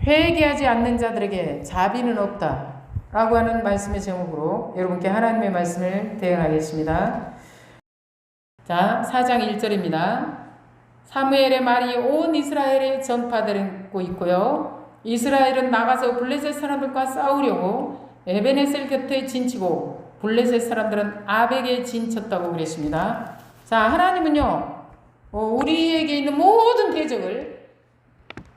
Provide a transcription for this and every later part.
회개하지 않는 자들에게 자비는 없다 라고 하는 말씀의 제목으로 여러분께 하나님의 말씀을 대응하겠습니다. 자, 4장 1절입니다. 사무엘의 말이 온 이스라엘에 전파되고 있고요. 이스라엘은 나가서 블레셋 사람들과 싸우려고 에베네셀 곁에 진치고 블레셋 사람들은 아벡에 진쳤다고 그랬습니다. 자, 하나님은요, 우리에게 있는 모든 대적을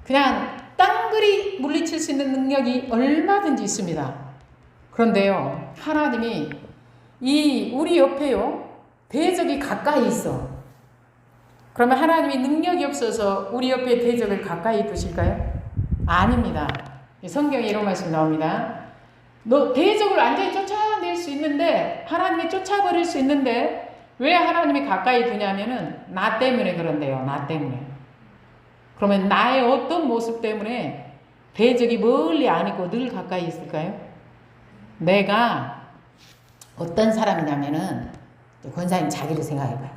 그냥 땅그리 물리칠 수 있는 능력이 얼마든지 있습니다. 그런데요, 하나님이 우리 옆에요, 대적이 가까이 있어. 그러면 하나님이 능력이 없어서 우리 옆에 대적을 가까이 두실까요? 아닙니다. 성경에 이런 말씀 나옵니다. 너 대적을 완전히 쫓아낼 수 있는데, 하나님이 쫓아버릴 수 있는데 왜 하나님이 가까이 두냐면은 나 때문에 그런데요. 나 때문에. 그러면 나의 어떤 모습 때문에 대적이 멀리 안 있고 늘 가까이 있을까요? 내가 어떤 사람이냐면은, 권사님 자기를 생각해봐요.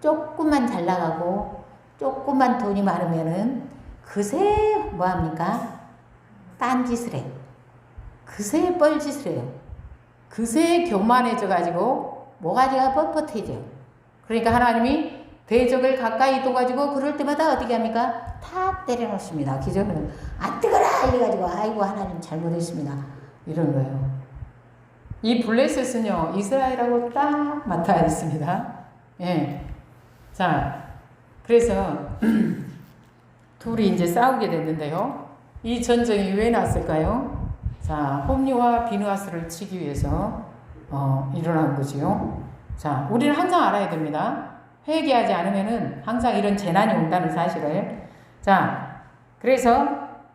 조금만 잘 나가고 조금만 돈이 많으면은 그새 뭐합니까? 딴짓을 해. 그새 뻘짓을 해요. 그새 교만해져가지고 모가지가 뻣뻣해져. 그러니까 하나님이 대적을 가까이 둬가지고 그럴 때마다 어떻게 합니까? 탁 때려놓습니다. 기존에는 아 뜨거라 이래가지고 아이고 하나님 잘못했습니다 이런 거예요. 이 블레셋은요, 이스라엘하고 딱 맞닿아 있습니다. 예. 자, 그래서 둘이 이제 싸우게 됐는데요. 이 전쟁이 왜 났을까요? 자, 홈리와 비느하스를 치기 위해서 일어난 거지요. 자, 우리는 항상 알아야 됩니다. 회개하지 않으면은 항상 이런 재난이 온다는 사실을. 자, 그래서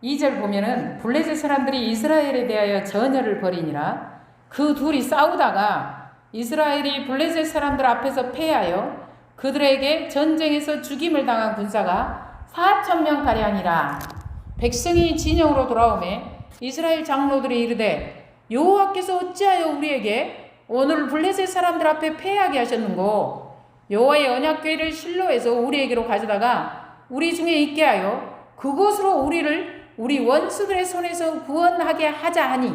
2절 보면은 블레셋 사람들이 이스라엘에 대하여 전열을 벌이니라. 그 둘이 싸우다가 이스라엘이 블레셋 사람들 앞에서 패하여 그들에게 전쟁에서 죽임을 당한 군사가 4,000명가량이라. 백성이 진영으로 돌아오매 이스라엘 장로들이 이르되 여호와께서 어찌하여 우리에게 오늘 블레셋 사람들 앞에 패하게 하셨는고? 여호와의 언약궤를 실로에서 우리에게로 가져다가 우리 중에 있게 하여 그곳으로 우리를 우리 원수들의 손에서 구원하게 하자 하니,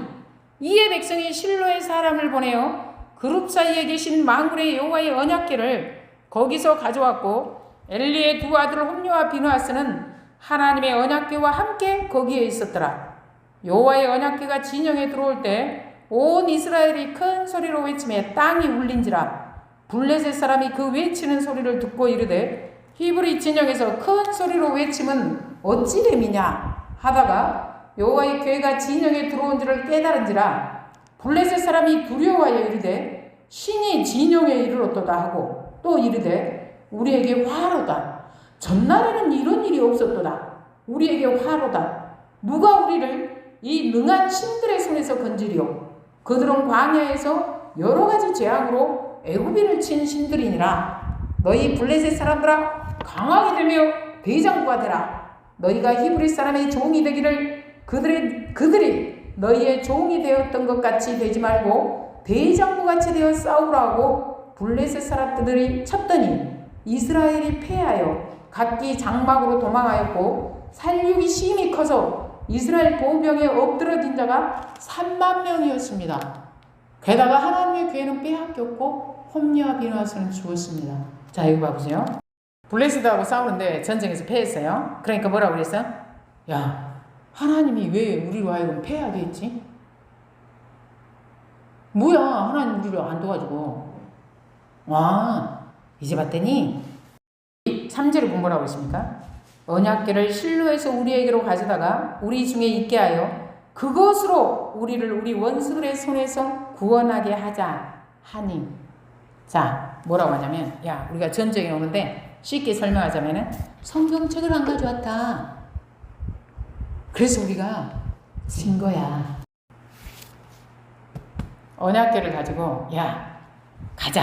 이에 백성이 실로의 사람을 보내어 그룹 사이에 계신 만군의 여호와의 언약궤를 거기서 가져왔고, 엘리의 두 아들 홈리와 비느하스는 하나님의 언약궤와 함께 거기에 있었더라. 여호와의 언약궤가 진영에 들어올 때 온 이스라엘이 큰 소리로 외치며 땅이 울린지라. 블레셋 사람이 그 외치는 소리를 듣고 이르되 히브리 진영에서 큰 소리로 외침은 어찌 됨이냐 하다가 여호와의 궤가 진영에 들어온 줄을 깨달은지라. 블레셋 사람이 두려워하여 이르되 신이 진영에 이르렀도다 하고 또 이르되 우리에게 화로다. 전날에는 이런 일이 없었도다. 우리에게 화로다. 누가 우리를 이 능한 신들의 손에서 건지리오? 그들은 광야에서 여러 가지 재앙으로 애굽인을 친 신들이니라. 너희 블레셋 사람들아, 강하게 되며 대장부가 되라. 너희가 히브리 사람의 종이 되기를 그들이 너희의 종이 되었던 것 같이 되지 말고 대장부같이 되어 싸우라 하고 블레셋 사람들이 쳤더니 이스라엘이 패하여 각기 장막으로 도망하였고 살육이 심히 커서 이스라엘 보병에 엎드러진 자가 30,000명이었습니다. 게다가 하나님의 궤는 빼앗겼고 홈리와 비느하스는 죽었습니다. 자, 이거 봐보세요. 블레셋하고 싸우는데 전쟁에서 패했어요. 그러니까 뭐라고 그랬어? 야, 하나님이 왜 우리로 하여금 패하게 했지? 뭐야, 하나님 우리를 안 도와주고. 와, 이제 봤더니 3절에 보면 뭐라고 했습니까? 언약궤를 실로에서 우리에게로 가져다가 우리 중에 있게 하여 그것으로 우리를 우리 원수들의 손에서 구원하게 하자 하니. 자, 뭐라고 하냐면, 야, 우리가 전쟁에 오는데 쉽게 설명하자면은 성경책을 안 가져왔다. 그래서 우리가 진 거야. 언약궤를 가지고 야, 가자.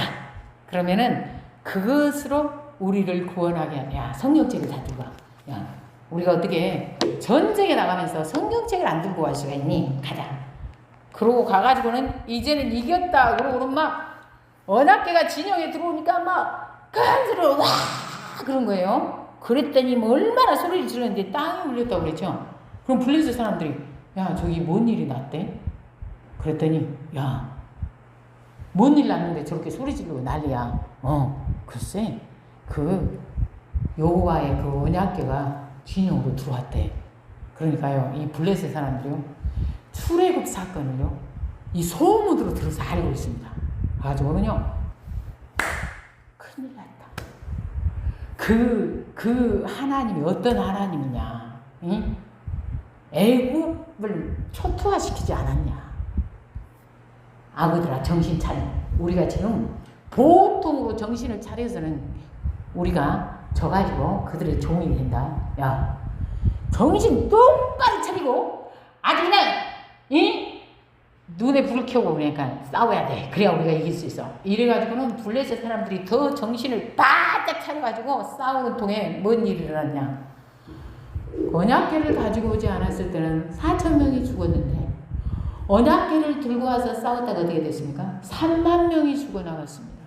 그러면은 그것으로 우리를 구원하게 하냐. 야, 성경책을 다 들고 와. 야, 우리가 어떻게 전쟁에 나가면서 성경책을 안 들고 갈 수가 있니? 가자. 그러고 가가지고는 이제는 이겼다. 그러고는 막 언약궤가 진영에 들어오니까 막 큰 소리로 와 그런 거예요. 그랬더니 뭐 얼마나 소리를 지르는데 땅이 울렸다고 그랬죠. 그럼 블레셋 사람들이 야 저기 뭔 일이 났대? 그랬더니 야 뭔 일 났는데 저렇게 소리 지르고 난리야. 글쎄 그 여호와의 그 언약궤가 진영으로 들어왔대. 그러니까요 이 블레셋 사람들이요 출애굽 사건을요 이 소문으로 들어서 알고 있습니다. 가지고는요 큰일 났다. 그 하나님이 어떤 하나님이냐? 응? 애굽을 초토화시키지 않았냐? 아구들아 정신 차려. 우리가 지금 보통으로 정신을 차려서는 우리가 져가지고 그들의 종이 된다. 야 정신 똑바로 차리고 아주 그냥 눈에 불을 켜고 그러니까 싸워야 돼. 그래야 우리가 이길 수 있어. 이래가지고는 블레셋 사람들이 더 정신을 바짝 차려가지고 싸우는 통에 뭔 일이 일어났냐. 언약궤를 가지고 오지 않았을 때는 4,000명이 죽었는데 언약궤를 들고 와서 싸웠다가 어떻게 됐습니까? 3만 명이 죽어나갔습니다.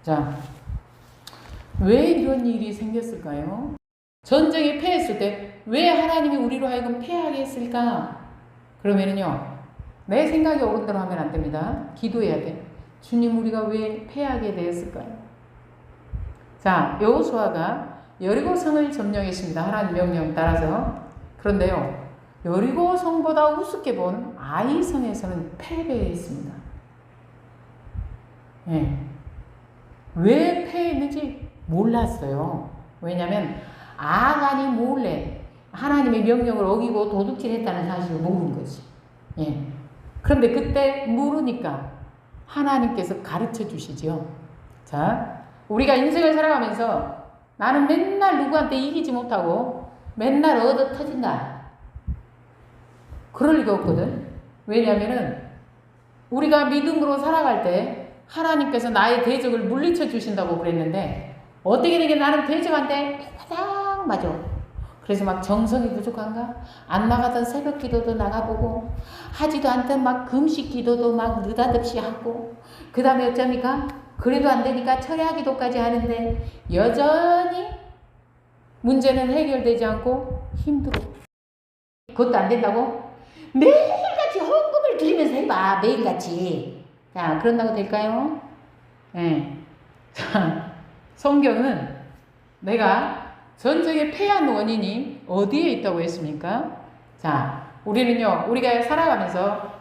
자, 왜 이런 일이 생겼을까요? 전쟁에 패했을 때 왜 하나님이 우리로 하여금 패하게 했을까? 그러면은요 내 생각이 옳은 대로 하면 안 됩니다. 기도해야 돼. 주님 우리가 왜 패하게 되었을까요? 자, 여호수아가 여리고 성을 점령했습니다. 하나님 명령 따라서. 그런데요 여리고 성보다 우습게 본 아이 성에서는 패배했습니다. 네. 왜 패했는지 몰랐어요. 왜냐하면 아간이 몰래 하나님의 명령을 어기고 도둑질했다는 사실을 모르는 거지. 예. 그런데 그때 모르니까 하나님께서 가르쳐 주시죠. 자, 우리가 인생을 살아가면서 나는 맨날 누구한테 이기지 못하고 맨날 얻어 터진다. 그럴 리가 없거든. 왜냐하면은 우리가 믿음으로 살아갈 때 하나님께서 나의 대적을 물리쳐 주신다고 그랬는데 어떻게 되게 나는 대적한테 가장 맞아. 그래서 막 정성이 부족한가? 안 나가던 새벽 기도도 나가보고 하지도 않던 막 금식 기도도 막 느닷없이 하고 그 다음에 어쩝니까? 그래도 안 되니까 철야 기도까지 하는데 여전히 문제는 해결되지 않고 힘들어. 그것도 안 된다고? 매일같이 헌금을 드리면서 해봐. 매일같이. 자, 그런다고 될까요? 네. 자, 성경은 내가 전쟁에 패한 원인이 어디에 있다고 했습니까? 자, 우리는요, 우리가 살아가면서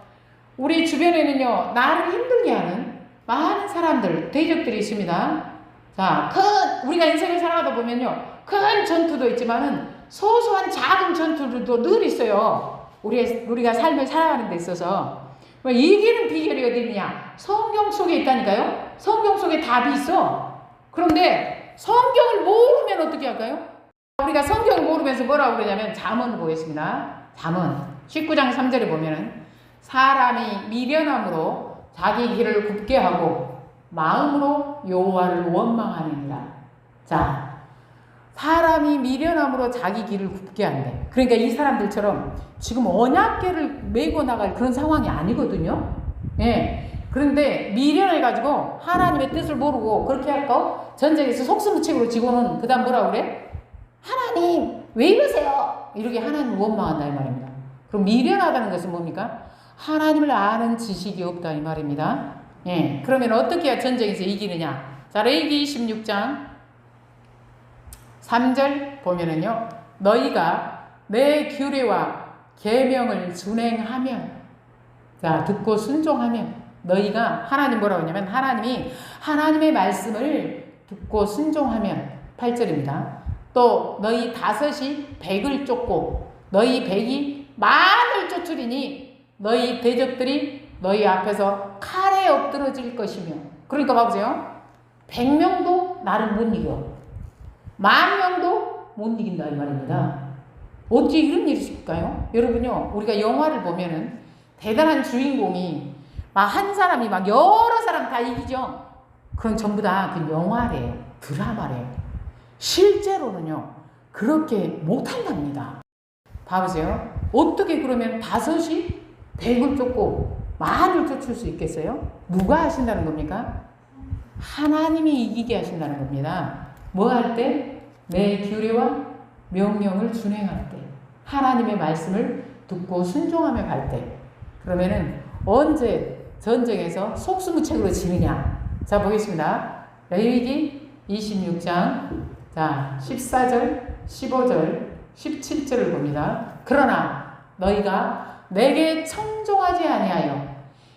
우리 주변에는요, 나를 힘들게 하는 많은 사람들, 대적들이 있습니다. 자, 우리가 인생을 살아가다 보면요, 큰 전투도 있지만은 소소한 작은 전투들도 늘 있어요. 우리가 삶을 살아가는 데 있어서. 이기는 비결이 어디 있느냐? 성경 속에 있다니까요? 성경 속에 답이 있어. 그런데 성경을 모르면 어떻게 할까요? 우리가 성경을 모르면서 뭐라고 그러냐면 잠언을 보겠습니다. 잠언 19장 3절에 보면은 사람이 미련함으로 자기 길을 굽게 하고 마음으로 여호와를 원망하느니라. 자, 사람이 미련함으로 자기 길을 굽게 한대. 그러니까 이 사람들처럼 지금 언약궤를 메고 나갈 그런 상황이 아니거든요. 예. 그런데 미련해가지고 하나님의 뜻을 모르고 그렇게 할까? 전쟁에서 속수무책으로 지고는 그 다음 뭐라고 그래? 하나님 왜 이러세요? 이렇게 하나님을 원망한다 이 말입니다. 그럼 미련하다는 것은 뭡니까? 하나님을 아는 지식이 없다 이 말입니다. 예. 그러면 어떻게 해야 전쟁에서 이기느냐? 자, 레위기 26장 3절 보면은요. 너희가 내 규례와 계명을 준행하면, 자, 듣고 순종하면, 너희가 하나님 뭐라고 하냐면 하나님이 하나님의 말씀을 듣고 순종하면 8절입니다. 또 너희 다섯이 백을 쫓고 너희 백이 만을 쫓으리니 너희 대적들이 너희 앞에서 칼에 엎드러질 것이며. 그러니까 봐보세요. 100명도 나를 못 이겨. 10,000명도 못 이긴다 이 말입니다. 어찌 이런 일이 있을까요? 여러분요, 우리가 영화를 보면은 대단한 주인공이 막 한 사람이 막 여러 사람 다 이기죠. 그건 전부 다 그 영화래요. 드라마래요. 실제로는요, 그렇게 못한답니다. 봐보세요. 어떻게 그러면 다섯이 100을 쫓고 10,000을 쫓을 수 있겠어요? 누가 하신다는 겁니까? 하나님이 이기게 하신다는 겁니다. 뭐 할 때? 내 규례와 명령을 준행할 때. 하나님의 말씀을 듣고 순종하며 갈 때, 그러면은 언제 전쟁에서 속수무책으로 지느냐. 자, 보겠습니다. 레위기 26장, 자, 14절, 15절, 17절을 봅니다. 그러나 너희가 내게 청종하지 아니하여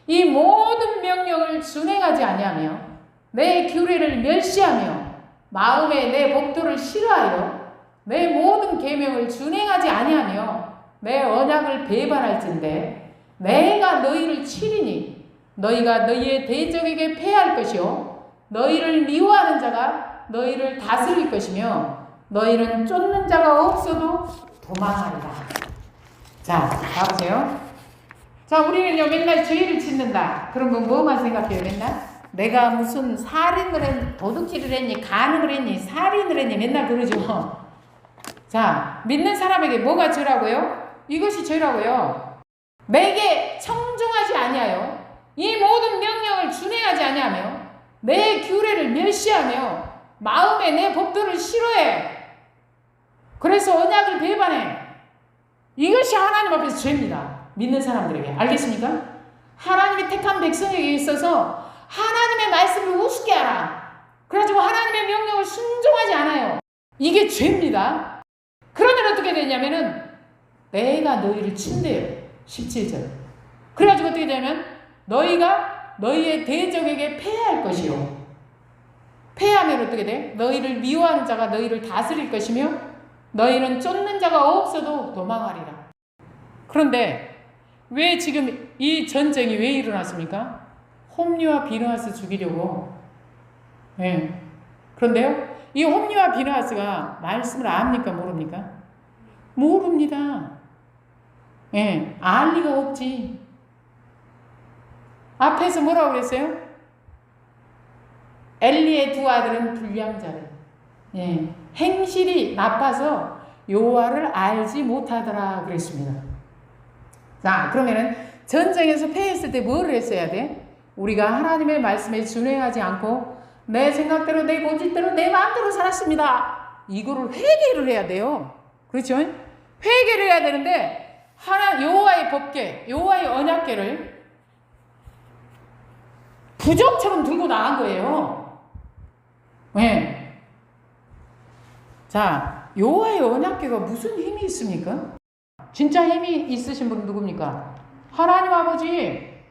이 모든 명령을 준행하지 아니하며 내 규례를 멸시하며 마음에 내 법도를 싫어하여 내 모든 계명을 준행하지 아니하며 내 언약을 배반할진대 내가 너희를 치리니 너희가 너희의 대적에게 패할 것이요 너희를 미워하는 자가 너희를 다스릴 것이며 너희는 쫓는 자가 없어도 도망하리라. 자, 봐보세요. 자, 우리는요 맨날 죄를 짓는다. 그런 건 뭐만 생각해요? 맨날 내가 무슨 살인을 했니, 도둑질을 했니, 간음을 했니, 살인을 했니, 맨날 그러죠. 자, 믿는 사람에게 뭐가 죄라고요? 이것이 죄라고요. 내게 청종하지 아니하여 이 모든 명령을 준행하지 아니하며 내 규례를 멸시하며 마음에 내 법도를 싫어해. 그래서 언약을 배반해. 이것이 하나님 앞에서 죄입니다. 믿는 사람들에게. 알겠습니까? 하나님이 택한 백성에게 있어서 하나님의 말씀을 우습게 하라. 그래가지고 하나님의 명령을 순종하지 않아요. 이게 죄입니다. 그러면 어떻게 되냐면은 내가 너희를 친대요. 17절. 그래가지고 어떻게 되냐면 너희가 너희의 대적에게 패할 것이요. 패하면 어떻게 돼? 너희를 미워하는 자가 너희를 다스릴 것이며 너희는 쫓는 자가 없어도 도망하리라. 그런데 왜 지금 이 전쟁이 왜 일어났습니까? 홈리와 비느하스 죽이려고. 예. 그런데요, 이 홈리와 비느하스가 말씀을 압니까? 모릅니까? 모릅니다. 예. 알 리가 없지. 앞에서 뭐라고 그랬어요? 엘리의 두 아들은 불량자래. 예. 행실이 나빠서 여호와를 알지 못하더라 그랬습니다. 자, 그러면은 전쟁에서 패했을 때 뭐를 했어야 돼? 우리가 하나님의 말씀에 준행하지 않고 내 생각대로 내 고집대로 내 마음대로 살았습니다. 이거를 회개를 해야 돼요. 그렇죠? 회개를 해야 되는데 여호와의 법궤, 여호와의 언약궤를 부적처럼 들고 나간 거예요. 네. 자, 여호와의 언약궤가 무슨 힘이 있습니까? 진짜 힘이 있으신 분은 누굽니까? 하나님 아버지.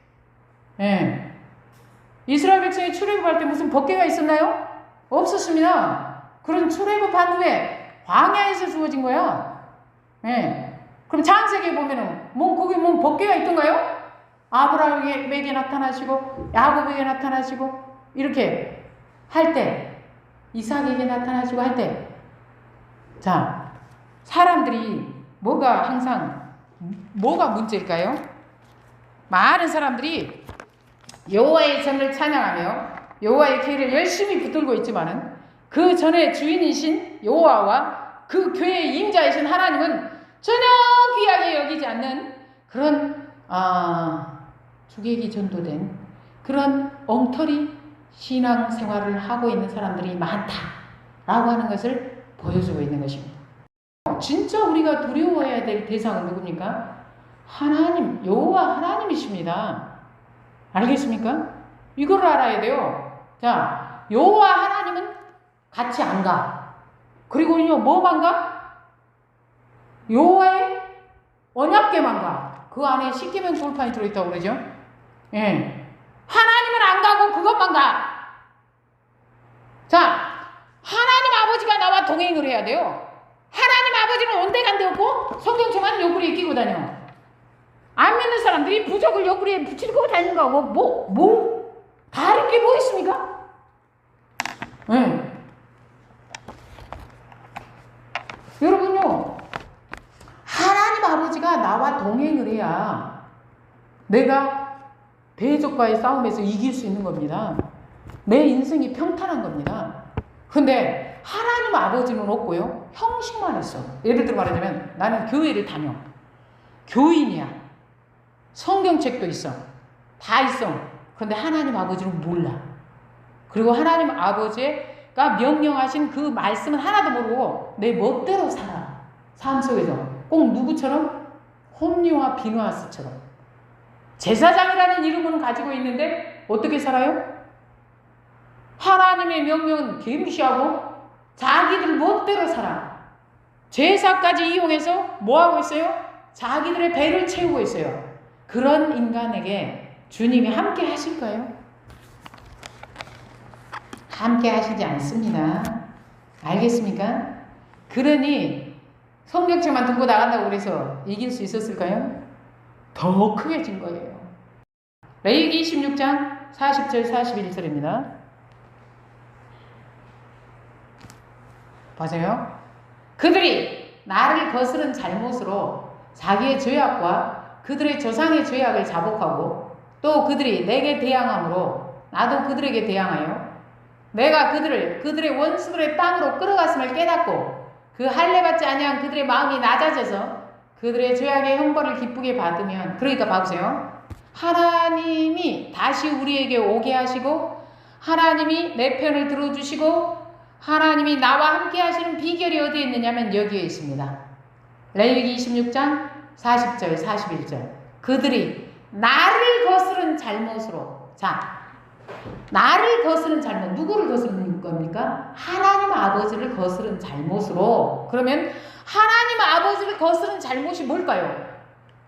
네. 이스라엘 백성이 출애굽할 때 무슨 법궤가 있었나요? 없었습니다. 그런 출애굽한 후에 광야에서 주어진 거야. 네. 그럼 창세기에 보면은 거기 법궤가 있던가요? 아브라함에게 나타나시고 야곱에게 나타나시고 이렇게 할 때, 이삭에게 나타나시고 할 때, 자, 사람들이 뭐가 문제일까요? 많은 사람들이 여호와의 전을 찬양하며 여호와의 궤를 열심히 붙들고 있지만은 그 전에 주인이신 여호와와 그 교회의 임자이신 하나님은 전혀 귀하게 여기지 않는 그런 주객이 전도된 그런 엉터리 신앙생활을 하고 있는 사람들이 많다라고 하는 것을 보여주고 있는 것입니다. 진짜 우리가 두려워해야 될 대상은 누굽니까? 하나님, 여호와 하나님이십니다. 알겠습니까? 이걸 알아야 돼요. 자, 여호와 하나님은 같이 안 가. 그리고요, 뭐만 가? 여호와의 언약궤만 가. 그 안에 십계명 돌판이 들어있다고 그러죠? 예. 하나님은 안 가고 그것만 가. 자, 하나님 아버지가 나와 동행을 해야 돼요. 하나님 아버지는 온데간데 없고 성경책만 옆구리에 끼고 다녀. 안 믿는 사람들이 부적을 옆구리에 붙이고 다니는 거하고 다른 게 뭐 있습니까? 네. 여러분요, 하나님 아버지가 나와 동행을 해야 내가 대적과의 싸움에서 이길 수 있는 겁니다. 내 인생이 평탄한 겁니다. 근데 하나님 아버지는 없고요, 형식만 있어. 예를 들어 말하자면 나는 교회를 다녀. 교인이야. 성경책도 있어. 다 있어. 그런데 하나님 아버지는 몰라. 그리고 하나님 아버지가 명령하신 그 말씀은 하나도 모르고 내 멋대로 살아. 삶 속에서 꼭 누구처럼? 홈리와 비누아스처럼. 제사장이라는 이름은 가지고 있는데 어떻게 살아요? 하나님의 명령은 개무시하고 자기들 멋대로 살아. 제사까지 이용해서 뭐하고 있어요? 자기들의 배를 채우고 있어요. 그런 인간에게 주님이 함께 하실까요? 함께 하시지 않습니다. 알겠습니까? 그러니 성경책만 들고 나간다고 그래서 이길 수 있었을까요? 더 크게 진 거예요. 레위기 26장 40절 41절입니다. 보세요. 그들이 나를 거스른 잘못으로 자기의 죄악과 그들의 조상의 죄악을 자복하고 또 그들이 내게 대항함으로 나도 그들에게 대항하여 내가 그들의 원수들의 땅으로 끌어갔음을 깨닫고 그 할례받지 아니한 그들의 마음이 낮아져서 그들의 죄악의 형벌을 기쁘게 받으면, 그러니까 봐보세요. 하나님이 다시 우리에게 오게 하시고 하나님이 내 편을 들어주시고 하나님이 나와 함께 하시는 비결이 어디에 있느냐면 여기에 있습니다. 레위기 26장 40절 41절. 그들이 나를 거스른 잘못으로, 자, 나를 거스른 잘못, 누구를 거스르는 겁니까? 하나님 아버지를 거스른 잘못으로. 그러면 하나님 아버지를 거스른 잘못이 뭘까요?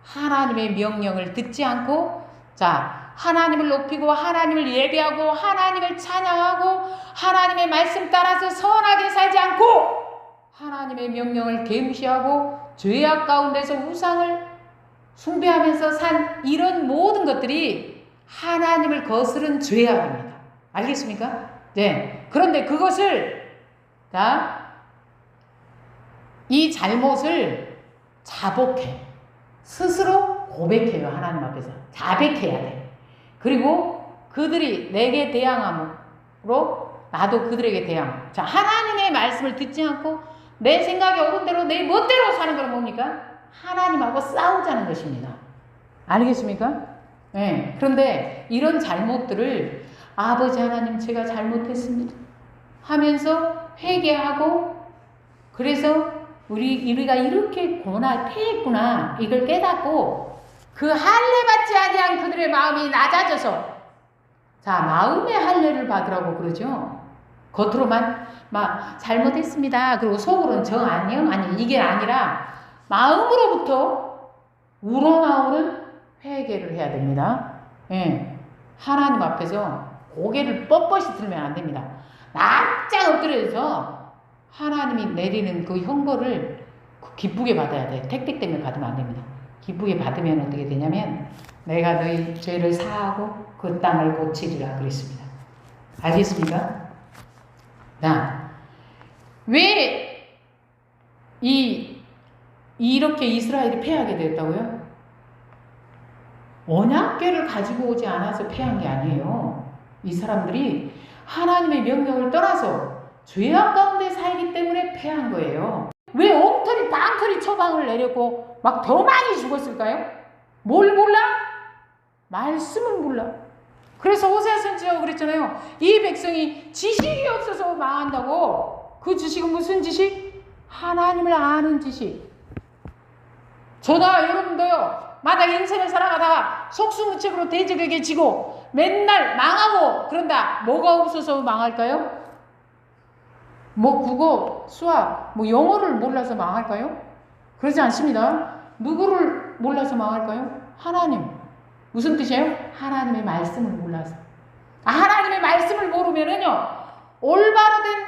하나님의 명령을 듣지 않고, 자, 하나님을 높이고 하나님을 예배하고 하나님을 찬양하고 하나님의 말씀 따라서 선하게 살지 않고 하나님의 명령을 개무시하고 죄악 가운데서 우상을 숭배하면서 산 이런 모든 것들이 하나님을 거스른 죄악입니다. 알겠습니까? 네. 그런데 그것을, 자, 이 잘못을 자복해. 스스로 고백해요. 하나님 앞에서. 자백해야 돼. 그리고 그들이 내게 대항함으로 나도 그들에게 대항. 자, 하나님의 말씀을 듣지 않고 내 생각에 옳은 대로 내 멋대로 사는 건 뭡니까? 하나님하고 싸우자는 것입니다. 알겠습니까? 네. 그런데 이런 잘못들을 아버지 하나님 제가 잘못했습니다 하면서 회개하고, 그래서 우리가 이렇게 패했구나 이걸 깨닫고 그 할례받지 아니한 그들의 마음이 낮아져서, 자, 마음의 할례를 받으라고 그러죠. 겉으로만 막 잘못했습니다 그리고 속으로는 정 아니요? 아니, 이게 아니라 마음으로부터 우러나오는 회개를 해야 됩니다. 예. 하나님 앞에서 고개를 뻣뻣이 들면 안 됩니다. 납작 엎드려서 하나님이 내리는 그 형벌을 기쁘게 받아야 돼. 택택 때문에 받으면 안 됩니다. 기쁘게 받으면 어떻게 되냐면 내가 너희 죄를 사하고 그 땅을 고치리라 그랬습니다. 알겠습니까? 자, 왜 이렇게 이스라엘이 패하게 됐다고요? 언약궤를 가지고 오지 않아서 패한 게 아니에요. 이 사람들이 하나님의 명령을 떠나서 죄악 가운데 살기 때문에 패한 거예요. 왜 엉터리 방터리 처방을 내렸고 막 더 많이 죽었을까요? 뭘 몰라? 말씀을 몰라. 그래서 호세아 선지자가 그랬잖아요. 이 백성이 지식이 없어서 망한다고. 그 지식은 무슨 지식? 하나님을 아는 지식. 저나 여러분도요, 마다 인생을 살아가다가 속수무책으로 대적에게 지고 맨날 망하고 그런다. 뭐가 없어서 망할까요? 뭐 국어, 수학, 뭐 영어를 몰라서 망할까요? 그러지 않습니다. 누구를 몰라서 망할까요? 하나님. 무슨 뜻이에요? 하나님의 말씀을 몰라서. 하나님의 말씀을 모르면은요, 올바로 된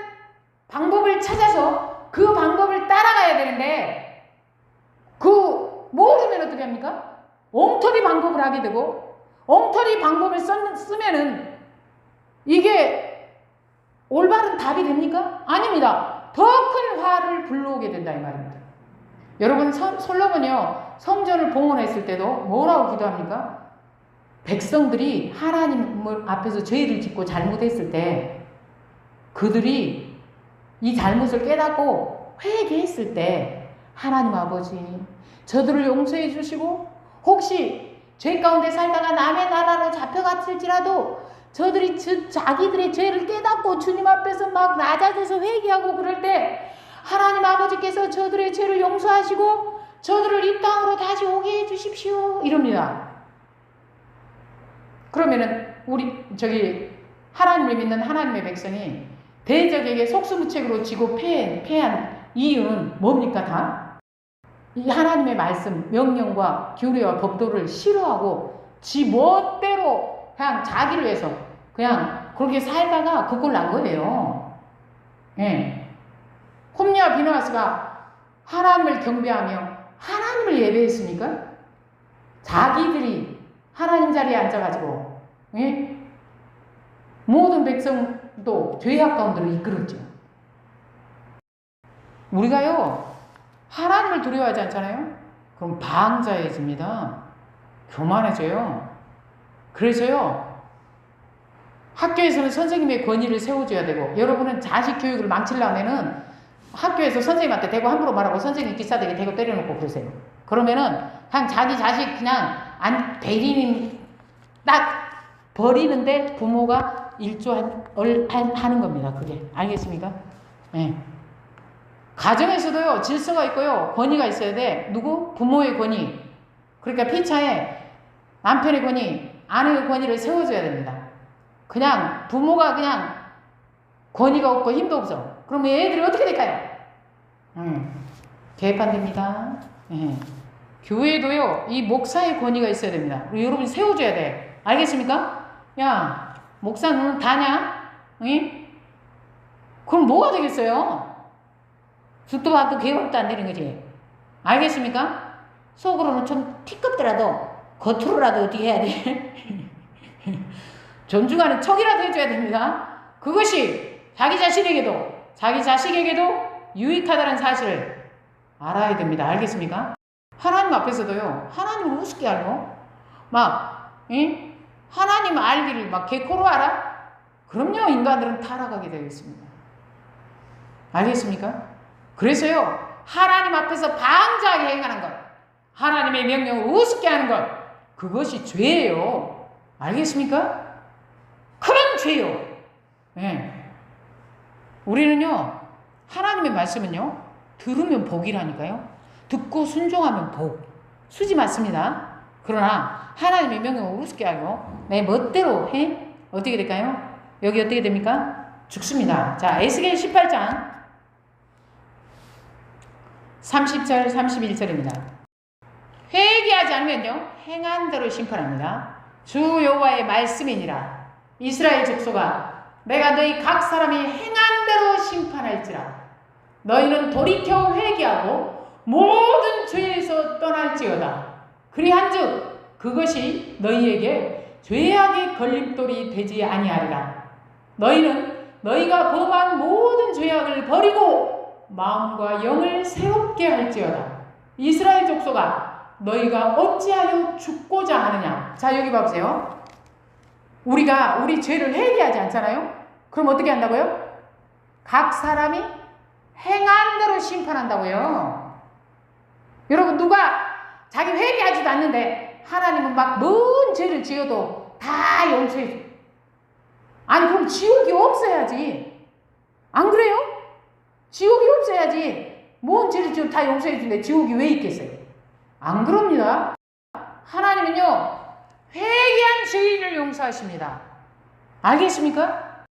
방법을 찾아서 그 방법을 따라가야 되는데, 모르면 어떻게 합니까? 엉터리 방법을 하게 되고, 엉터리 방법을 쓰면은 이게 올바른 답이 됩니까? 아닙니다. 더 큰 화를 불러오게 된다 이 말입니다. 여러분, 솔로몬이요, 성전을 봉헌했을 때도 뭐라고 기도합니까? 백성들이 하나님 앞에서 죄를 짓고 잘못했을 때, 그들이 이 잘못을 깨닫고 회개했을 때, 하나님 아버지 저들을 용서해 주시고, 혹시 죄 가운데 살다가 남의 나라로 잡혀갔을지라도 저들이 자기들의 죄를 깨닫고 주님 앞에서 막 낮아져서 회개하고 그럴 때 하나님 아버지께서 저들의 죄를 용서하시고 저들을 이 땅으로 다시 오게 해주십시오. 이럽니다. 그러면은 하나님을 믿는 하나님의 백성이 대적에게 속수무책으로 지고 패한 이유는 뭡니까? 다? 이 하나님의 말씀, 명령과 규례와 법도를 싫어하고 지 멋대로 그냥 자기를 위해서 그냥 그렇게 살다가 그걸 난 거예요. 예. 홈리와 비느하스가 하나님을 경배하며 하나님을 예배했습니까? 자기들이 하나님 자리에 앉아가지고, 예? 모든 백성도 죄악 가운데로 이끌었죠. 우리가요, 하나님을 두려워하지 않잖아요? 그럼 방자해집니다. 교만해져요. 그래서요, 학교에서는 선생님의 권위를 세워줘야 되고, 여러분은 자식 교육을 망치려면은 학교에서 선생님한테 대고 함부로 말하고 선생님 기싸대기 대고 때려놓고 그러세요. 그러면은 그냥 자기 자식 그냥 딱 버리는데 부모가 일조하는 겁니다. 그게. 알겠습니까? 네. 가정에서도요, 질서가 있고요, 권위가 있어야 돼. 누구? 부모의 권위. 그러니까 피차에 남편의 권위, 아내의 권위를 세워줘야 됩니다. 그냥 부모가 그냥 권위가 없고 힘도 없어. 그러면 애들이 어떻게 될까요? 개판됩니다. 교회도요, 이 목사의 권위가 있어야 됩니다. 그리고 여러분이 세워줘야 돼. 알겠습니까? 야, 목사 너는 다냐? 응? 그럼 뭐가 되겠어요? 죽도 밥도 개밥도 안 되는 거지. 알겠습니까? 속으로는 좀 티껍더라도 겉으로라도 어떻게 해야 돼? 존중하는 척이라도 해줘야 됩니다. 그것이 자기 자식에게도 유익하다는 사실을 알아야 됩니다. 알겠습니까? 하나님 앞에서도요, 하나님을 우습게 알고, 하나님 알기를 개코로 알아? 그럼요, 인간들은 타락하게 되어 있습니다. 알겠습니까? 그래서요, 하나님 앞에서 방자하게 행하는 것, 하나님의 명령을 우습게 하는 것, 그것이 죄예요. 알겠습니까? 큰 죄요. 네. 우리는요, 하나님의 말씀은요, 들으면 복이라니까요. 듣고 순종하면 복. 수지 맞습니다. 그러나 하나님의 명령을 우습게 하고 내 멋대로 해? 어떻게 될까요? 여기 어떻게 됩니까? 죽습니다. 자, 에스겔 18장 30절 31절입니다. 회개하지 않으면요, 행한 대로 심판합니다. 주 여호와의 말씀이니라. 이스라엘 족속아, 내가 너희 각 사람이 행한 대로 심판할지라. 너희는 돌이켜 회개하고 모든 죄에서 떠날지어다. 그리한즉 그것이 너희에게 죄악의 걸림돌이 되지 아니하리라. 너희는 너희가 범한 모든 죄악을 버리고 마음과 영을 새롭게 할지어다. 이스라엘 족속아, 너희가 어찌하여 죽고자 하느냐. 자, 여기 봐보세요. 우리가 우리 죄를 회개하지 않잖아요? 그럼 어떻게 한다고요? 각 사람이 행한 대로 심판한다고요. 여러분, 누가 자기 회개하지도 않는데 하나님은 뭔 죄를 지어도 다 용서해 줘. 아니, 그럼 지옥이 없어야지. 안 그래요? 지옥이 없어야지. 뭔 죄를 지어도 다 용서해 주는데 지옥이 왜 있겠어요? 안 그럽니다. 하나님은요, 회개한 죄인을 용서하십니다. 알겠습니까?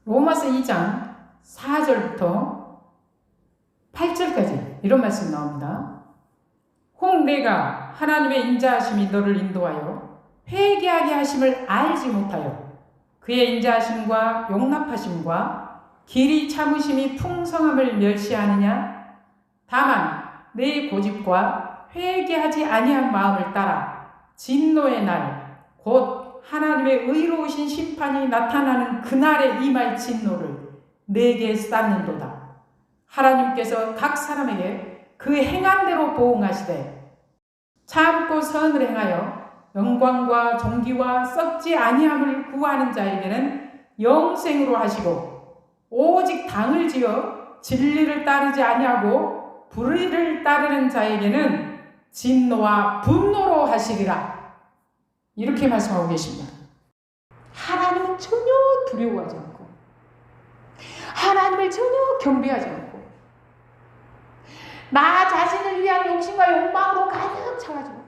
로마서 2장 4절부터 8절까지 이런 말씀 나옵니다. 혹 내가 하나님의 인자하심이 너를 인도하여 회개하게 하심을 알지 못하여 그의 인자하심과 용납하심과 길이 참으심이 풍성함을 멸시하느냐? 다만 내 고집과 회개하지 아니한 마음을 따라 진노의 날 곧 하나님의 의로우신 심판이 나타나는 그날에 임할 진노를 내게 쌓는도다. 하나님께서 각 사람에게 그 행한 대로 보응하시되 참고 선을 행하여 영광과 존귀와 썩지 아니함을 구하는 자에게는 영생으로 하시고 오직 당을 지어 진리를 따르지 아니하고 불의를 따르는 자에게는 진노와 분노로 하시리라. 이렇게 말씀하고 계십니다. 하나님은 전혀 두려워하지 않고 하나님을 전혀 경배하지 않고 나 자신을 위한 욕심과 욕망으로 가득 차가지고.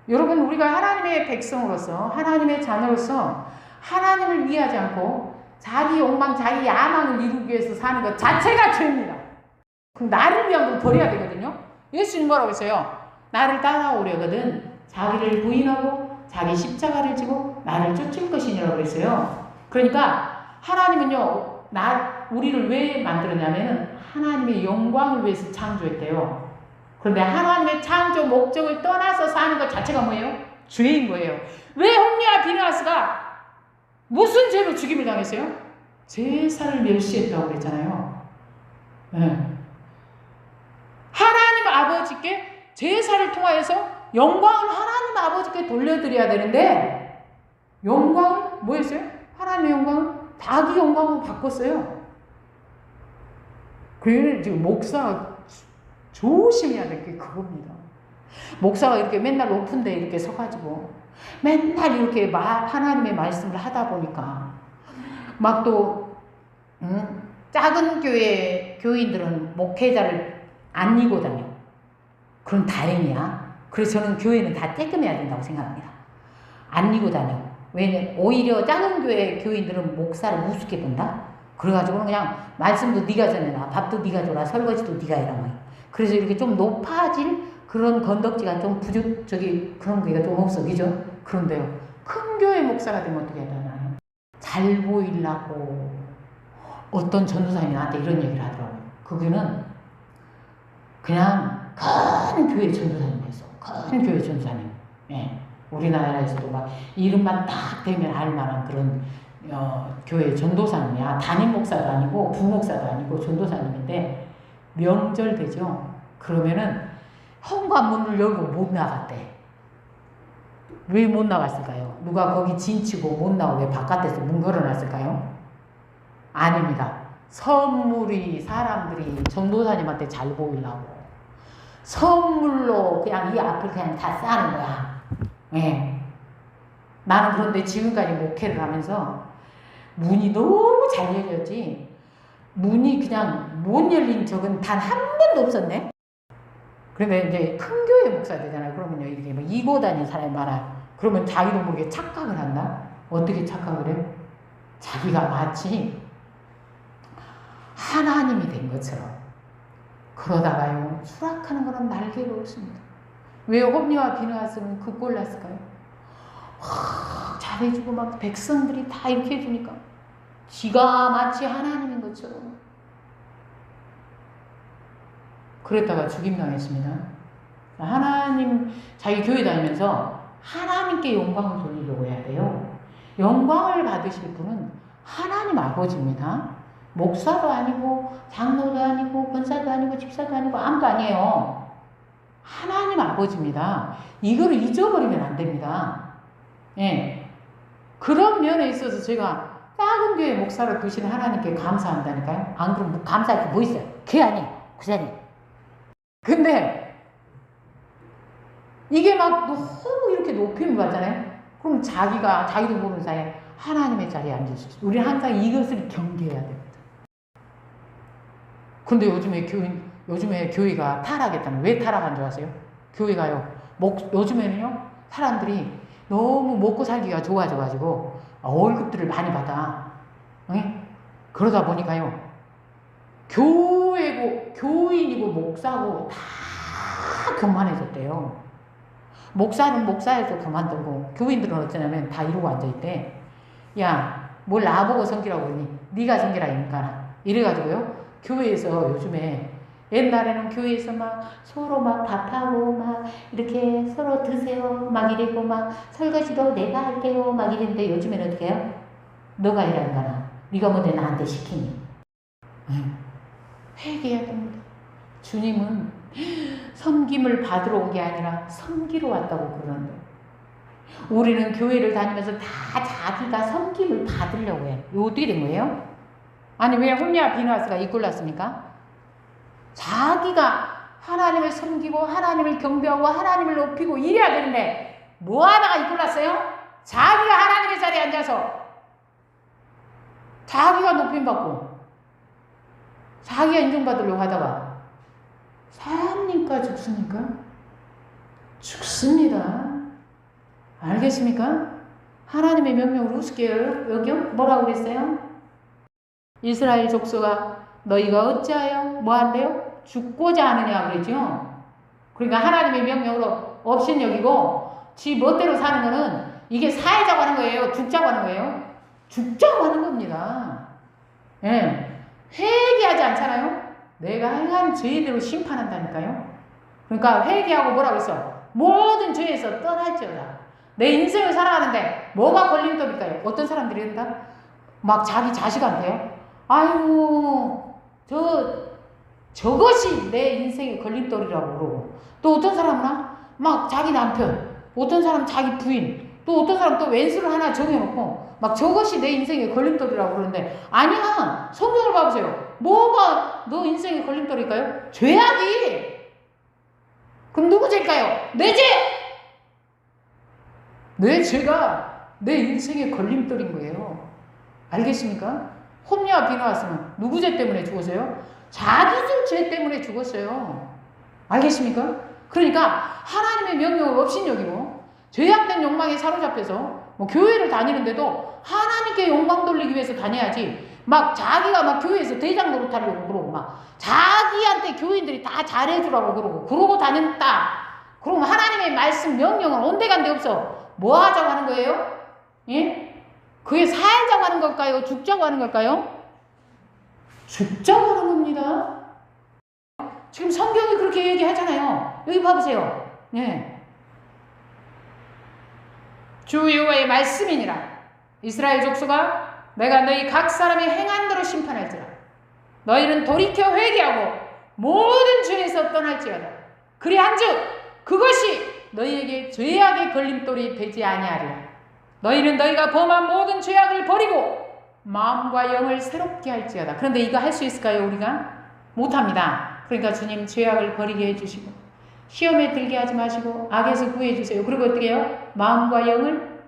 여러분, 우리가 하나님의 백성으로서, 하나님의 자녀로서 하나님을 위하지 않고 자기 욕망, 자기 야망을 이루기 위해서 사는 것 자체가 죄입니다. 그럼 나를 위한 걸 버려야 되거든요. 예수님 뭐라고 했어요? 나를 따라오려거든 자기를 부인하고 자기 십자가를 지고 나를 쫓을 것이니라고 했어요. 그러니까 하나님은요, 우리를 왜 만들었냐면은 하나님의 영광을 위해서 창조했대요. 그런데 하나님의 창조 목적을 떠나서 사는 것 자체가 뭐예요? 죄인 거예요. 왜 홈리와 비느하스가 무슨 죄로 죽임을 당했어요? 제사를 멸시했다고 그랬잖아요. 네. 하나님 아버지께 제사를 통하여서 영광을 하나님 아버지께 돌려드려야 되는데 영광을 뭐 했어요? 하나님의 영광을 자기 영광으로 바꿨어요. 그래서 지금 목사가 조심해야 될 게 그겁니다. 목사가 이렇게 맨날 높은 데 이렇게 서가지고 맨날 이렇게 하나님의 말씀을 하다 보니까 막 또 작은 교회 교인들은 목회자를 안 이고 다녀. 그럼 다행이야. 그래서 저는 교회는 다 떼끔해야 된다고 생각합니다. 안 이고 다녀. 왜냐면 오히려 작은 교회 교인들은 목사를 우습게 본다. 그래가지고는 그냥 말씀도 네가 전해라, 밥도 네가 줘라, 설거지도 네가 해라. 그래서 이렇게 좀 높아질 그런 건덕지가 좀 그런 게가 좀 없어, 그죠? 그런데요, 큰 교회 목사가 되면 어떻게 하잖아요. 잘 보이려고 어떤 전도사님이 나한테 이런 얘기를 하더라고요. 그거는 그냥 큰 교회 전도사님이었어. 큰 교회 전도사님. 예. 우리나라에서도 막 이름만 딱 대면 알만한 그런 교회 전도사님이야. 담임 목사도 아니고 부목사도 아니고 전도사님인데 명절 되죠. 그러면은 현관문을 열고 못 나갔대. 왜 못 나갔을까요? 누가 거기 진치고 못 나오게 바깥에서 문 걸어놨을까요? 아닙니다. 선물이 사람들이 전도사님한테 잘 보이려고 선물로 그냥 이 앞을 그냥 다 싸는 거야. 예. 나는 그런데 지금까지 목회를 하면서 문이 너무 잘 열렸지 문이 그냥 못 열린 적은 단 한 번도 없었네. 그런데 이제 큰 교회 목사 되잖아요. 그러면요, 이렇게 뭐 이고 다니는 사람이 많아요. 그러면 자기도 모르게 착각을 한다? 어떻게 착각을 해? 자기가 마치 하나님이 된 것처럼. 그러다가요, 수락하는 거는 날개가 없습니다. 왜 홈리와 비느하스는 그 꼴 났을까요? 잘해주고 막 백성들이 다 이렇게 해주니까 지가 마치 하나님인 것처럼 그랬다가 죽임당했습니다. 하나님, 자기 교회 다니면서 하나님께 영광을 돌리려고 해야 돼요. 영광을 받으실 분은 하나님 아버지입니다. 목사도 아니고 장로도 아니고 권사도 아니고 집사도 아니고 아무도 아니에요. 하나님 아버지입니다. 이거를 잊어버리면 안 됩니다. 예. 그런 면에 있어서 제가 작은 교회 목사를 두신 하나님께 감사한다니까요. 안 그러면 감사할 게 뭐 있어요? 걔 아니에요. 그 자리. 근데 이게 막 너무 이렇게 높임을 받잖아요. 그럼 자기도 모르는 사이에 하나님의 자리에 앉으시죠. 우리는 항상 이것을 경계해야 됩니다. 근데 요즘에 교회가 타락했다는, 왜 타락한 줄 아세요? 교회가요, 요즘에는요, 사람들이 너무 먹고 살기가 좋아져가지고 월급들을 많이 받아. 응? 그러다 보니까요, 교인이고 목사고 다 교만해졌대요. 목사는 목사에서 그만두고 교인들은 어쩌냐면 다 이러고 앉아있대. 야, 뭘 나보고 섬기라고 그러니? 네가 섬기라 인간아. 이래가지고요, 교회에서 요즘에, 옛날에는 교회에서 막 서로 막 밥하고 막 이렇게 서로 드세요 막 이러고 막 설거지도 내가 할게요 막 이랬는데 요즘에는 어떻게 해요? 너가 해라 인간아. 네가 뭔데 나한테 시키니? 회개해야 됩니다. 주님은 섬김을 받으러 온 게 아니라 섬기러 왔다고 그러는데, 우리는 교회를 다니면서 다 자기가 섬김을 받으려고 해. 이거 어떻게 된 거예요? 아니, 왜 홈리와 비느하스가 이 꼴 났습니까? 자기가 하나님을 섬기고 하나님을 경배하고 하나님을 높이고 이래야 되는데 뭐 하다가 이 꼴 났어요? 자기가 하나님의 자리에 앉아서 자기가 높임받고 자기가 인정받으려고 하다가 삽니까 죽습니까? 죽습니다. 알겠습니까? 하나님의 명령을 우습게 여겨? 뭐라고 그랬어요? 이스라엘 족속아 너희가 어찌하여 뭐 한대요? 죽고자 하느냐 그랬죠. 그러니까 하나님의 명령으로 업신여기고 지 멋대로 사는 거는 이게 살자고 하는 거예요? 죽자고 하는 거예요? 죽자고 하는 겁니다. 예. 회개하지 않잖아요? 내가 행한 죄대로 심판한다니까요. 그러니까 회개하고 뭐라고 했어? 모든 죄에서 떠날지어다. 내 인생을 살아가는데 뭐가 걸림돌일까요? 어떤 사람들이 한다? 막 자기 자식한테요? 아이고 저것이 내 인생의 걸림돌이라고 그러고, 또 어떤 사람은 막 자기 남편, 어떤 사람은 자기 부인, 또 어떤 사람은 또 왼수를 하나 정해놓고 막 저것이 내 인생의 걸림돌이라고 그러는데, 아니야. 성경을 봐보세요. 뭐가 너 인생의 걸림돌일까요? 죄악이. 그럼 누구 죄일까요? 내 죄! 내 죄가 내 인생의 걸림돌인 거예요. 알겠습니까? 홈리와 비누아스는 누구 죄 때문에 죽었어요? 자기들 죄 때문에 죽었어요. 알겠습니까? 그러니까 하나님의 명령을 업신여기고 죄악된 욕망에 사로잡혀서 뭐 교회를 다니는데도 하나님께 영광 돌리기 위해서 다녀야지, 막 자기가 막 교회에서 대장 노릇하려고 그러고, 막 자기한테 교인들이 다 잘해주라고 그러고 다녔다. 그러면 하나님의 말씀 명령은 온데간데 없어. 뭐 하자고 하는 거예요? 예? 그게 살자고 하는 걸까요? 죽자고 하는 걸까요? 죽자고 하는 겁니다. 지금 성경이 그렇게 얘기하잖아요. 여기 봐보세요. 예. 주 여호와의 말씀이니라. 이스라엘 족속아 내가 너희 각 사람의 행한 대로 심판할지라. 너희는 돌이켜 회개하고 모든 죄에서 떠날지어다. 그리 한즉 그것이 너희에게 죄악의 걸림돌이 되지 아니하리라. 너희는 너희가 범한 모든 죄악을 버리고 마음과 영을 새롭게 할지어다. 그런데 이거 할 수 있을까요? 우리가? 못합니다. 그러니까 주님 죄악을 버리게 해주시고 시험에 들게 하지 마시고 악에서 구해주세요. 그리고 어떻게 해요? 마음과 영을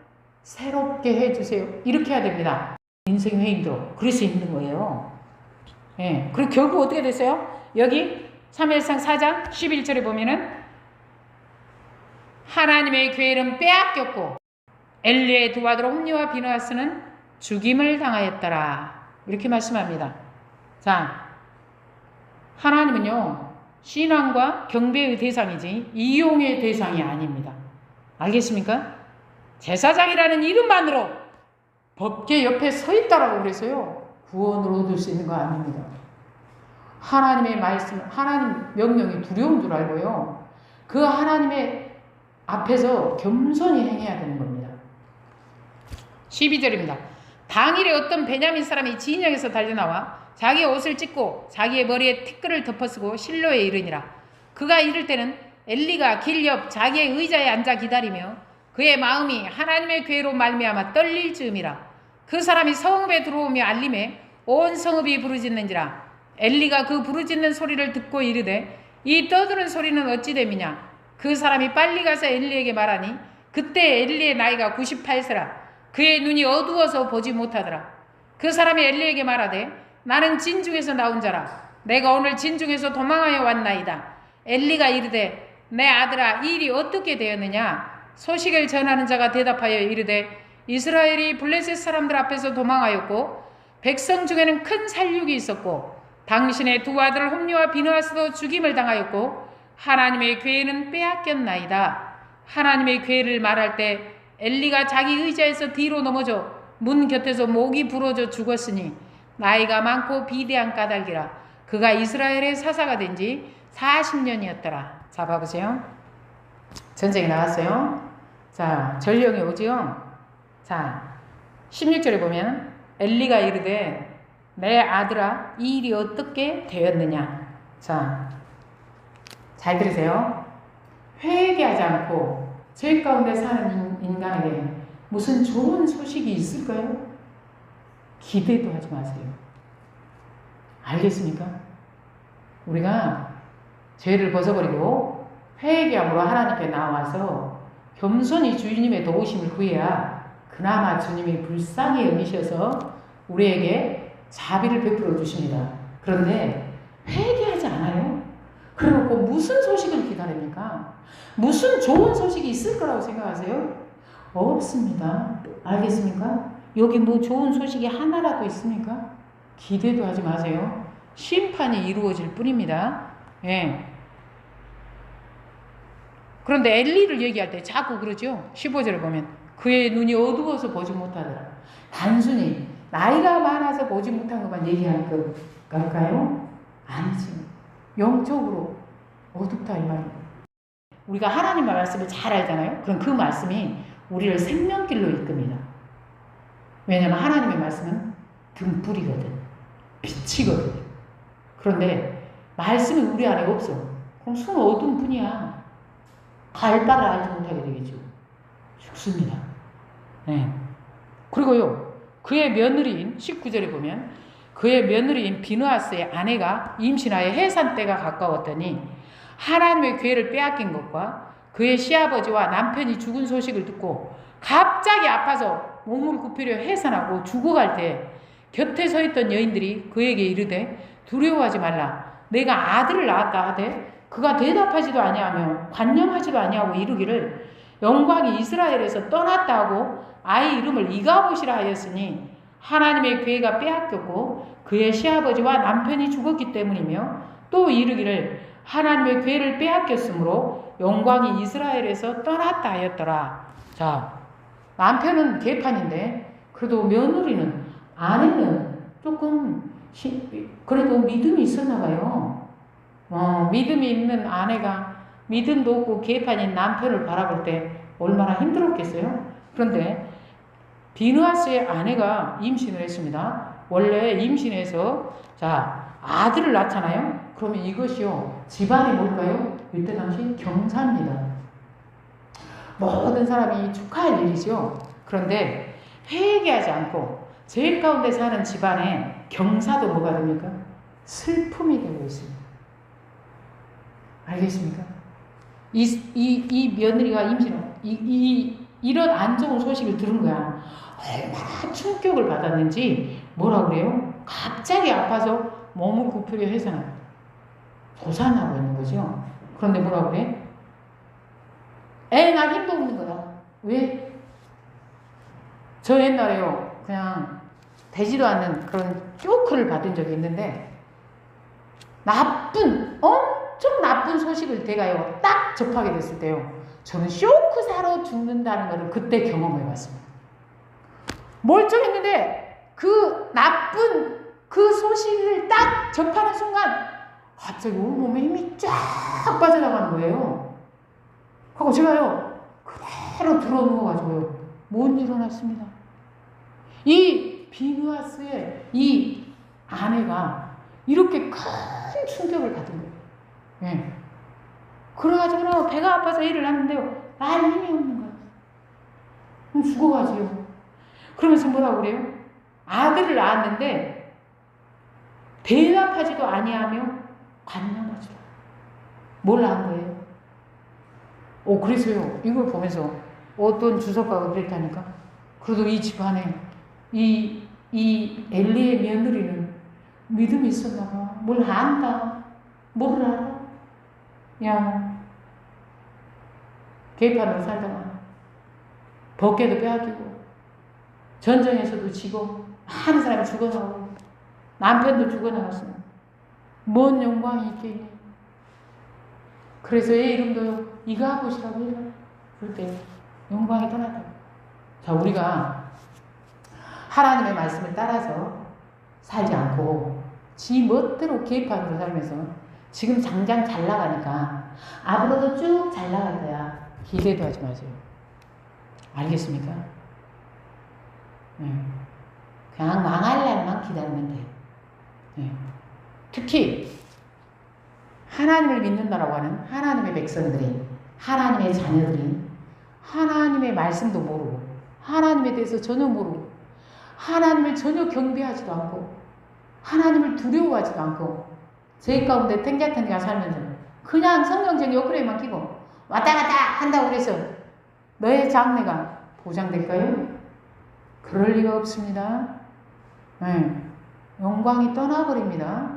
새롭게 해주세요. 이렇게 해야 됩니다. 인생 회의도 그럴 수 있는 거예요. 예. 그리고 결국 어떻게 됐어요? 여기 사무엘상 4장 11절에 보면은 하나님의 계획은 빼앗겼고 엘리의 두 아들 홈리와 비느하스는 죽임을 당하였더라. 이렇게 말씀합니다. 자, 하나님은요 신앙과 경배의 대상이지 이용의 대상이 아닙니다. 알겠습니까? 제사장이라는 이름만으로 법계 옆에 서 있다라고 그래서요 구원을 얻을 수 있는 거 아닙니다. 하나님의 말씀, 하나님 명령이 두려운 줄 알고요 그 하나님의 앞에서 겸손히 행해야 되는 겁니다. 12절입니다. 당일에 어떤 베냐민 사람이 진영에서 달려나와 자기의 옷을 찢고 자기의 머리에 티끌을 덮어쓰고 실로에 이르니라. 그가 이를 때는 엘리가 길 옆 자기의 의자에 앉아 기다리며 그의 마음이 하나님의 괴로 말미암아 떨릴 즈음이라. 그 사람이 성읍에 들어오며 알림에 온 성읍이 부르짖는지라. 엘리가 그 부르짖는 소리를 듣고 이르되 이 떠드는 소리는 어찌 됨이냐. 그 사람이 빨리 가서 엘리에게 말하니 그때 엘리의 나이가 98세라. 그의 눈이 어두워서 보지 못하더라. 그 사람이 엘리에게 말하되 나는 진중에서 나온 자라. 내가 오늘 진중에서 도망하여 왔나이다. 엘리가 이르되 내 아들아 이 일이 어떻게 되었느냐. 소식을 전하는 자가 대답하여 이르되 이스라엘이 블레셋 사람들 앞에서 도망하였고 백성 중에는 큰 살육이 있었고 당신의 두 아들 홈리와 비느하스도 죽임을 당하였고 하나님의 궤는 빼앗겼나이다. 하나님의 궤를 말할 때 엘리가 자기 의자에서 뒤로 넘어져 문 곁에서 목이 부러져 죽었으니 나이가 많고 비대한 까닭이라. 그가 이스라엘의 사사가 된 지 40년이었더라. 자 봐보세요. 전쟁이 나왔어요. 자 전령이 오지요. 자 16절에 보면 엘리가 이르되 내 아들아 이 일이 어떻게 되었느냐. 자 잘 들으세요. 회개하지 않고 죄 가운데 사는 인간에게 무슨 좋은 소식이 있을까요? 기대도 하지 마세요. 알겠습니까? 우리가 죄를 벗어버리고 회개함으로 하나님께 나와서 겸손히 주님의 도우심을 구해야 그나마 주님이 불쌍히 여기셔서 우리에게 자비를 베풀어 주십니다. 그런데 회개하지 않아요. 그래놓고 무슨 소식을 기다립니까? 무슨 좋은 소식이 있을 거라고 생각하세요? 없습니다. 알겠습니까? 여기 뭐 좋은 소식이 하나라도 있습니까? 기대도 하지 마세요. 심판이 이루어질 뿐입니다. 예. 그런데 엘리를 얘기할 때 자꾸 그러죠. 15절을 보면 그의 눈이 어두워서 보지 못하더라. 단순히 나이가 많아서 보지 못한 것만 얘기할 걸까요? 아니지. 영적으로 어둡다 이 말입니다. 우리가 하나님의 말씀을 잘 알잖아요. 그럼 그 말씀이 우리를 생명길로 이끕니다. 왜냐하면 하나님의 말씀은 등불이거든. 빛이거든. 그런데 말씀이 우리 안에 없어. 그럼 순 어두운 뿐이야. 갈 바를 알지 못하게 되겠죠. 죽습니다. 네. 그리고요. 그의 며느리인 19절에 보면 그의 며느리인 비느하스의 아내가 임신하여 해산 때가 가까웠더니 하나님의 기회를 빼앗긴 것과 그의 시아버지와 남편이 죽은 소식을 듣고 갑자기 아파서 몸을 굽히려 해산하고 죽어갈 때 곁에 서 있던 여인들이 그에게 이르되 두려워하지 말라. 내가 아들을 낳았다 하되 그가 대답하지도 아니하며 관념하지도 아니하고 이르기를 영광이 이스라엘에서 떠났다 하고 아이 이름을 이가봇이라 하였으니 하나님의 기회가 빼앗겼고 그의 시아버지와 남편이 죽었기 때문이며 또 이르기를 하나님의 기회를 빼앗겼으므로 영광이 이스라엘에서 떠났다 하였더라. 자, 남편은 개판인데 그래도 며느리는 아내는 조금 그래도 믿음이 있었나 봐요. 믿음이 있는 아내가 믿음도 없고 개판인 남편을 바라볼 때 얼마나 힘들었겠어요. 그런데 비느하스의 아내가 임신을 했습니다. 원래 임신해서 자 아들을 낳잖아요. 그러면 이것이요 집안이 뭘까요? 이때 당시 경사입니다. 모든 사람이 축하할 일이죠. 그런데 회개하지 않고 죄 가운데 사는 집안에 경사도 뭐가 됩니까? 슬픔이 되고 있습니다. 알겠습니까? 이 며느리가 이런 안 좋은 소식을 들은 거야. 얼마나 충격을 받았는지 뭐라 그래요? 갑자기 아파서 몸을 굽히려 해서는 도산하고 있는 거죠. 그런데 뭐라 그래? 나 힘도 없는 거다. 왜? 저 옛날에요. 그냥 되지도 않는 그런 쇼크를 받은 적이 있는데 엄청 나쁜 소식을 제가요 딱 접하게 됐을 때요. 저는 쇼크사로 죽는다는 것을 그때 경험해봤습니다. 멀쩡했는데 그 나쁜 그 소식을 딱 접하는 순간 갑자기 온몸에 힘이 쫙 빠져나가는 거예요. 하고 제가요 그대로 들어누워가지고요 못 일어났습니다. 이 비느하스의 이 아내가 이렇게 큰 충격을 받은 거예요. 예. 그래가지고 배가 아파서 일을 하는데요 날 힘이 없는 거예요. 그럼 죽어가지요. 그러면서 뭐라고 그래요? 아들을 낳았는데 대답하지도 아니하며 관념하지도 뭘 낳은 거예요? 그래서요 이걸 보면서 어떤 주석가가 그랬다니까. 그래도 이 집안에 이 엘리의 며느리는 믿음이 있었나 봐. 뭘 안다. 뭘 알아? 그냥 개판으로 살다가 법궤도 빼앗기고 전쟁에서도 지고 많은 사람이 죽어나가고 남편도 죽어나갔어요. 뭔 영광이 있겠니? 그래서 얘 이름도 이가봇이라고 해요. 그럴 때 영광이 떠났다. 자, 우리가 하나님의 말씀을 따라서 살지 않고 지 멋대로 개판으로 살면서 지금 당장 잘 나가니까 앞으로도 쭉 잘 나갈 거야. 기대도 하지 마세요. 알겠습니까? 그냥 망할 날만 기다리면 돼요. 특히 하나님을 믿는다라고 하는 하나님의 백성들이 하나님의 자녀들이 하나님의 말씀도 모르고 하나님에 대해서 전혀 모르고 하나님을 전혀 경배하지도 않고 하나님을 두려워하지도 않고 죄 가운데 탱자탱자 살면서 그냥 성경책 옆구리에만 끼고 왔다 갔다 한다고 그래서 너의 장래가 보장될까요? 그럴 리가 없습니다. 영광이 떠나버립니다.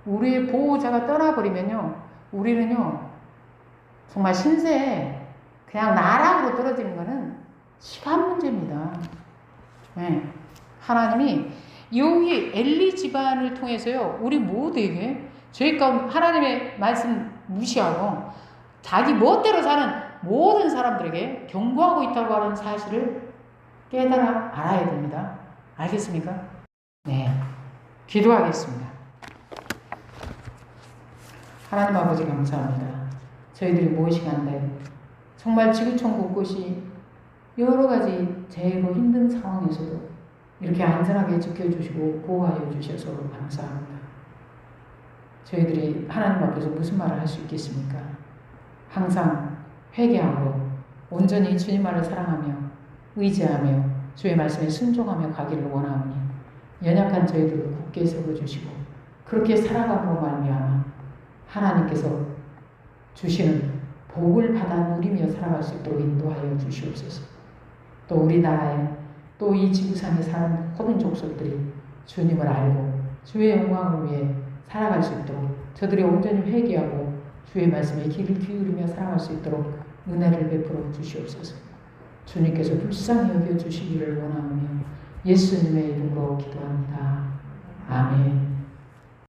우리의 보호자가 떠나버리면요 우리는요, 정말 신세에 그냥 나락으로 떨어지는 거는 시간 문제입니다. 네. 하나님이 여기 엘리 집안을 통해서요, 우리 모두에게 죄 가운데 하나님의 말씀 무시하고 자기 멋대로 사는 모든 사람들에게 경고하고 있다고 하는 사실을 깨달아 알아야 됩니다. 알겠습니까? 네. 기도하겠습니다. 하나님 아버지 감사합니다. 저희들이 무엇이간데 정말 지구촌 곳곳이 여러 가지 재해로 힘든 상황에서도 이렇게 안전하게 지켜주시고 보호하여 주셔서 감사합니다. 저희들이 하나님 앞에서 무슨 말을 할 수 있겠습니까? 항상 회개함으로 온전히 주님만을 사랑하며 의지하며 주의 말씀에 순종하며 가기를 원하오니 연약한 저희들을 굳게 세워주시고 그렇게 살아감으로 말미암아 하나님께서 주시는 복을 받아 누리며 살아갈 수 있도록 인도하여 주시옵소서. 또 우리나라에 또 이 지구상에 사는 모든 족속들이 주님을 알고 주의 영광을 위해 살아갈 수 있도록 저들이 온전히 회개하고 주의 말씀에 귀를 기울이며 살아갈 수 있도록 은혜를 베풀어 주시옵소서. 주님께서 불쌍히 여겨 주시기를 원하오며 예수님의 이름으로 기도합니다. 아멘.